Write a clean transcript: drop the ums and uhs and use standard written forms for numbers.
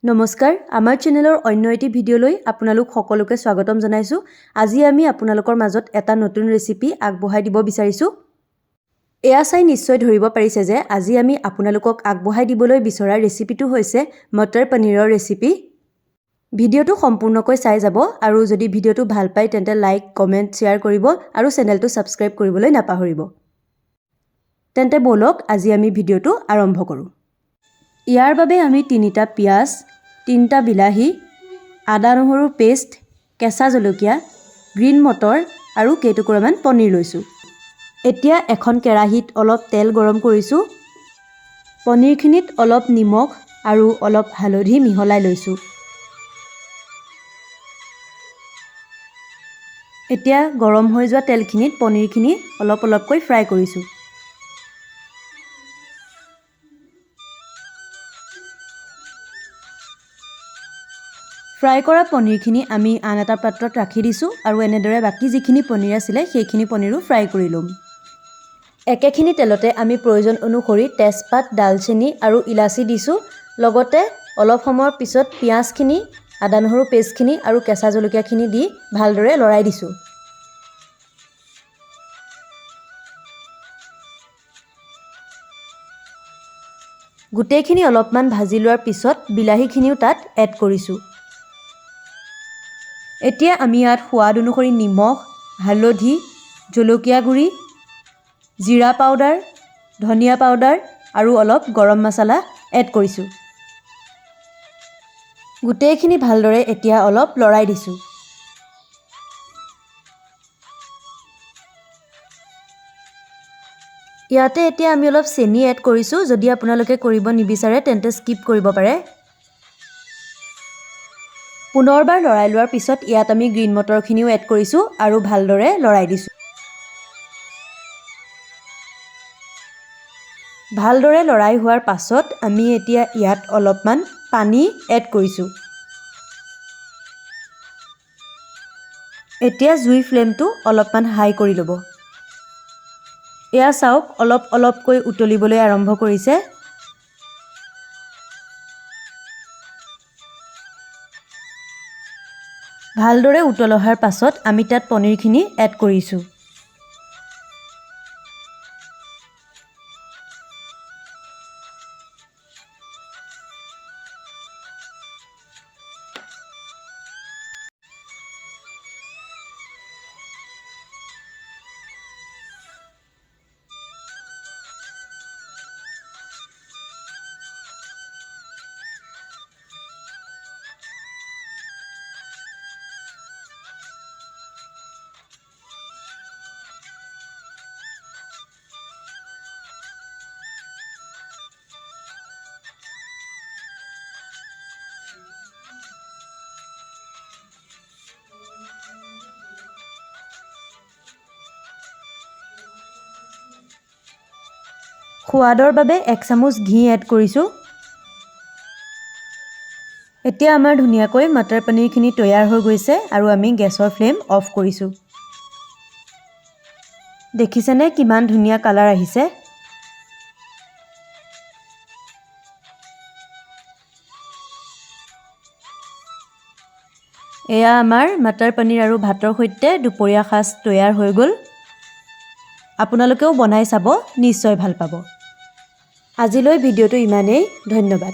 নমস্কাৰ আমাৰ চেনেলৰ অন্য এটি ভিডিঅ'লৈ আপোনালোক সকলোকে স্বাগতম জনাইছো। আজি আমি আপোনালোকৰ মাজত এটা নতুন ৰেচিপি আগবঢ়াই দিব বিচাৰিছো। এয়া চাই নিশ্চয় ধৰিব পাৰিছে যে আজি আমি আপোনালোকক আগবঢ়াই দিবলৈ বিচৰা ৰেচিপিটো হৈছে মটৰ পনীৰৰ ৰেচিপি। ভিডিঅ'টো সম্পূৰ্ণকৈ চাই যাব আৰু যদি ভিডিঅ'টো ভাল পায় তেন্তে লাইক, কমেন্ট, শেয়াৰ কৰিব আৰু চেনেলটো সাবস্ক্ৰাইব কৰিবলৈ নাপাহৰিব। তেন্তে বলক আজি আমি ভিডিঅ'টো আৰম্ভ কৰো। ইয়াৰ বাবে আমি 3টা পিয়াজ, 3টা বিলাহী, আদা নহৰুৰ পেষ্ট, কেঁচা জলকীয়া, গ্ৰীণ মটৰ আৰু কেইটুকুৰামান পনীৰ লৈছো। এতিয়া এখন কেৰাহীত অলপ তেল গৰম কৰিছো। পনীৰখিনিত অলপ নিমখ আৰু অলপ হালধি মিহলাই লৈছো। এতিয়া গৰম হৈ যোৱা তেলখিনিত পনীৰখিনি অলপ অলপকৈ ফ্ৰাই কৰিছো। ফ্ৰাই কৰা পনীৰখিনি আমি আন এটা পাত্ৰত ৰাখি দিছো আৰু এনেদৰে বাকি যিখিনি পনীৰ আছিল সেইখিনি পনীৰো ফ্ৰাই কৰি লম। একেখিনি তেলতে আমি প্ৰয়োজন অনুসৰি তেজপাত, ডালচেনি আৰু ইলাচি দিছো। লগতে অলপ সময়ৰ পিছত পিয়াজখিনি, আদা নহৰু পেষ্টখিনি আৰু কেঁচা জলকীয়াখিনি দি ভালদৰে লৰাই দিছো। গোটেইখিনি অলপমান ভাজি লোৱাৰ পিছত বিলাহীখিনিও তাত এড কৰিছো। এতিয়া আমি ইয়াত সোৱাদ অনুসৰি নিমখ, হালধি, জলকীয়া গুড়ি, জিৰা পাউডাৰ, ধনিয়া পাউডাৰ আৰু অলপ গৰম মছলা এড কৰিছো। গোটেইখিনি ভালদৰে এতিয়া অলপ লৰাই দিছো। ইয়াতে এতিয়া আমি অলপ চেনি এড কৰিছো। যদি আপোনালোকে কৰিব নিবিচাৰে তেন্তে স্কিপ কৰিব পাৰে। পুনৰবাৰ লৰাই লোৱাৰ পিছত ইয়াত আমি গ্ৰীণ মটৰখিনিও এড কৰিছো আৰু ভালদৰে লৰাই দিছো। ভালদৰে লৰাই হোৱাৰ পাছত আমি এতিয়া ইয়াত অলপমান পানী এড কৰিছো। এতিয়া জুই ফ্লেমটো অলপমান হাই কৰি ল'ব। এয়া চাওক অলপ অলপকৈ উতলিবলৈ আৰম্ভ কৰিছে। ভালদৰে উতল অহাৰ পাছত আমি তাত পনীৰখিনি এড কৰিছো। সোৱাদৰ বাবে 1 চামুচ ঘি এড কৰিছো। এতিয়া আমাৰ ধুনীয়াকৈ মটৰ পনীৰখিনি তৈয়াৰ হৈ গৈছে আৰু আমি গেছৰ ফ্লেম অফ কৰিছো। দেখিছেনে কিমান ধুনীয়া কালাৰ আহিছে। এয়া আমাৰ মটৰ পনীৰ আৰু ভাতৰ সৈতে দুপৰীয়া সাজ তৈয়াৰ হৈ গ'ল। আপোনালোকেও বনাই চাব, নিশ্চয় ভাল পাব। আজিলৈ ভিডিঅ'টো ইমানেই। ধন্যবাদ।